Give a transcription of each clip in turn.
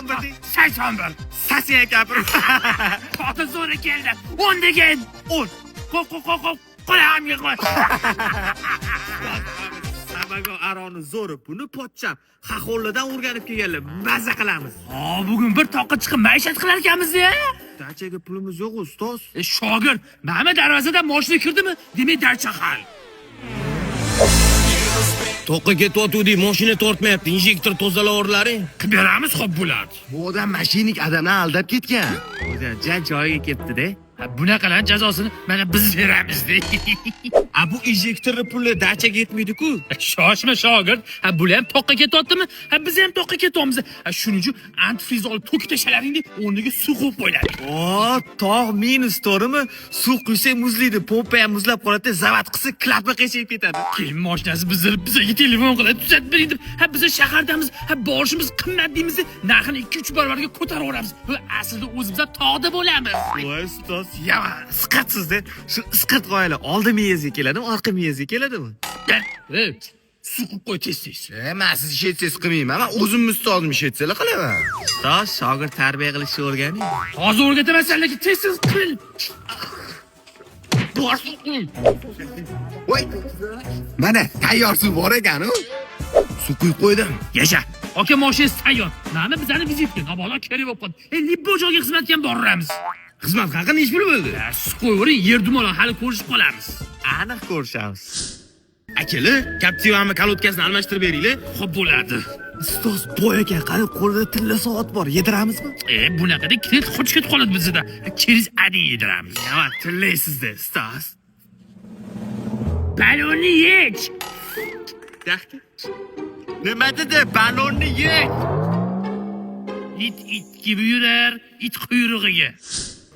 birding? 81. Sasiya gapir. Ota zo'ri keldi. 10 degan. 10. Qo'yamga qo'y. Sabago aroni zo'ri buni pochcham Xaxollidan o'rganib kelganlar. Maza qilamiz. Ha, bugun bir toqqa chiqib maishat qilar ekanmiz-ya. Dachaga pulimiz yo'q, ustoz. Shogird, mana darvozadan mashina kirdimi? Demak, darcha hal. To'qqa ketyapti, mashina tortmayapti. Injektor tozalavorlaring. Qilib beramiz, xo'p bo'ladi. Bu odam mashinik odamni aldab ketgan. Jan joyiga ketdi-da. Bunaqalar jazosini mana biz beramiz-da. Bu injektorni puli dachaga yetmaydi-ku. Shoshma shogird. Bular ham toqqa ketyaptimi? Biz ham toqqa ketyapmiz. Shuning uchun antifriz olib to'kib tashlalaringda o'rniga suv qo'yib qo'yiladi. Tog' minus to'g'rimi? Suv quysa muzlaydi, pompa ham muzlab qoladi, zavat qilsa klapma qiyshib ketadi. Keyin mashinasi bizga telefon qiladi, tuzatib bering deb. Biz shahardamiz, borishimiz qimmat deymiz, narxini 2-3 barobarga ko'taraveramiz. Bu aslida o'zimiz tog'da bo'lamiz. Voy ustoz, yama isqatsiz-da. Shu isqat g'oyalar oldi miyangizga keladimi, orqa miyangizga keladimi? Suv qo'yib qo'y tez-tez. Men siz ish etsangiz qilmayman. Men o'zimni ustozim ish etsalar qilaman. Ustoz, shogird tarbiya qilishni o'rganing. Hozir o'rgataman senlarga, tez-tez qil. Voy. Mana tayyor suv bor ekan-ku. Suv quyib qo'ydim. Yasha. Aka mashinasi tayyor. Mana bizani vizitka, nabalo kerak bo'lib qoldi. Libbo joyga xizmatga ham boramiz. Xizmat haqida ish puli bo'ldi. Suv qo'yavering, yer dumalon hali ko'rishib qolamiz. Aniq ko'rishamiz. Akili, Captiva'ni kalotkasini almashtirib beringlar. Xo'p bo'ladi. Ustoz, boy ekan, qani qo'lida tilla soat bor, yediramizmi? Bunaqada kret qochib ketib qoladi bizda. Keriz ading yediramiz. Nima tillaysiz-da, ustoz? Balonni yech. Yaxshi. Nima dedi? Balonni yech. It gibi yurar, it quyrug'iga.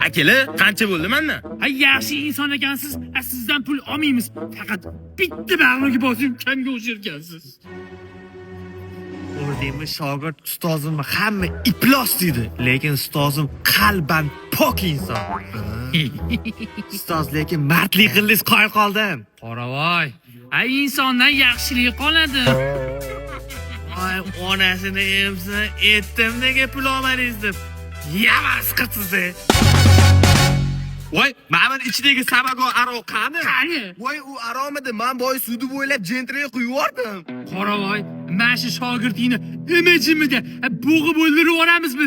Akili, qancha bo'ldi mendan? Yaxshi inson ekansiz, sizdan pul olmaymiz. Faqat bitta bag'riga bosing, kamga o'shirgansiz. O'rdingmi, shogird ustozimni hamma iflos deydi, lekin ustozim qalban pok inson. Ustoz, lekin mardlik qildingiz, qo'y qoldim. Qoravoy, insondan yaxshilik qoladi. Ay, onasini emsa, etdim nega pul olmadingiz deb. Yamas qilsiz-da. Voy, mana ichidagi sabago aro qani? Qani? Voy, u aromidi. Men boy suvni bo'ylab jentraga quyib yubordim. Qoravoy, mana shu shogirdingni imijimida bo'g'ib o'ldirib yuboramizmi?